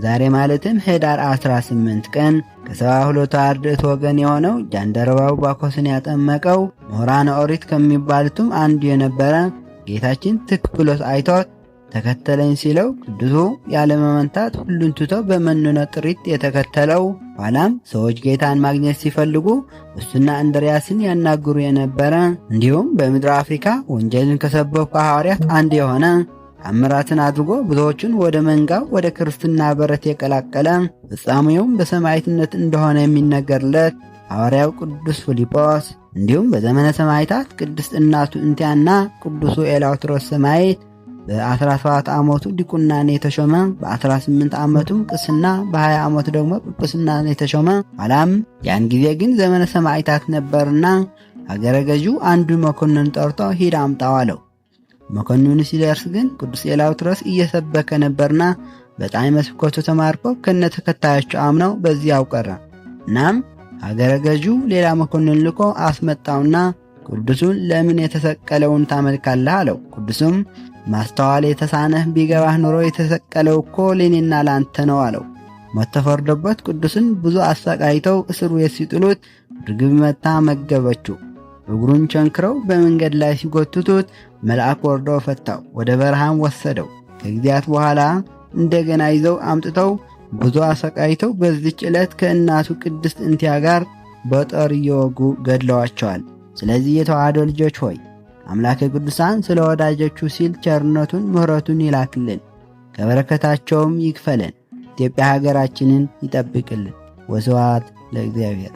ዛሬ ማለትም ህዳር 18 ቀን ከ72 አርድእት ወገን የሆነው ጃንደረባው ባኮስን ያጠመቀው ምሁራነ ኦሪት ከሚባሉትም አንዱ የነበረ ጌታችን ትክ ብሎት አይቶት ተከተለኝ ሲለው ቅዱሱ ያለመመንታት ሁሉን ትቶ በመንኖ ጥሪት የተከተለው። ኋላም ሰዎች ጌታን ማግኘት ሲፈልጉ እሱና እንድርያስን ያናግሩ የነበረ እንዲሁም በምድረ አፍሪካ ወንጌልን ከሰበኩ ሐዋርያት አንድ የሆነ ተአምራትን አድርጎ ብዙዎቹን ወደ መንጋው ወደ ክርስትና በረት የቀላቀለ ፍጻሜውም በሰማዕትነት እንደሆነ የሚነገርለት ሐዋርያው ቅዱስ ፊልጶስ እንዲሁም በዘመነ ሰማዕታት ቅድስት እናቱ እንቲያና ቅዱሱ ኤላውትሮስ ሰማዕት በ17 ዓመቱ ዲቁናን የተሾመ በ18 ዓመቱም ቅስና በ20 ዓመቱ ደግሞ ጵጵስናን የተሾመ። ኋላም ያን ጊዜ ግን ዘመነ ሰማዕታት ነበርና አገረ ገዢው አንዱ መኮንን ጠርቶ ሂድ አምጣው አለው። መኮንኑ ሲደርስ ግን ቅዱስ ኤላውትሮስ እየሰበከ ነበርና በጣዕመ ስብከቱ ተማርኮ ከነተከታዮቹ አምነው በዚያው ቀረ። እናም አገረ ገዢው ሌላ መኮንን ልኮ አስመጣውና ቅዱሱን ለምን የተሰቀለውን ታመልካለህ አለው። ቅዱሱም ማስተዋል የተሳነህ ቢገባህ ኑሮ የተሰቀለው እኮ ለኔና ላንተ ነው አለው። ሞት ተፈርዶበት ቅዱስን ብዙ አሰቃይተው እስር ቤት ሲጥሉት ርግብ መታ መገበችው። እግሩን ቸንክረው በመንገድ ላይ ሲጎትቱት መልአክ ወርዶ ፈታው፣ ወደ በረሃም ወሰደው። ከጊዜያት በኋላ እንደገና ይዘው አምጥተው ብዙ አሰቃይተው በዚች ዕለት ከእናቱ ቅድስት እንቲያ ጋር በጦር እየወጉ ገድለዋቸዋል። ስለዚህ የተዋሕዶ ልጆች ሆይ አምላከ ቅዱሳን ስለ ወዳጆቹ ሲል ቸርነቱን ምሕረቱን ይላክልን፣ ከበረከታቸውም ይክፈለን። ኢትዮጵያ ሀገራችንን ይጠብቅልን። ወስብሐት ለእግዚአብሔር።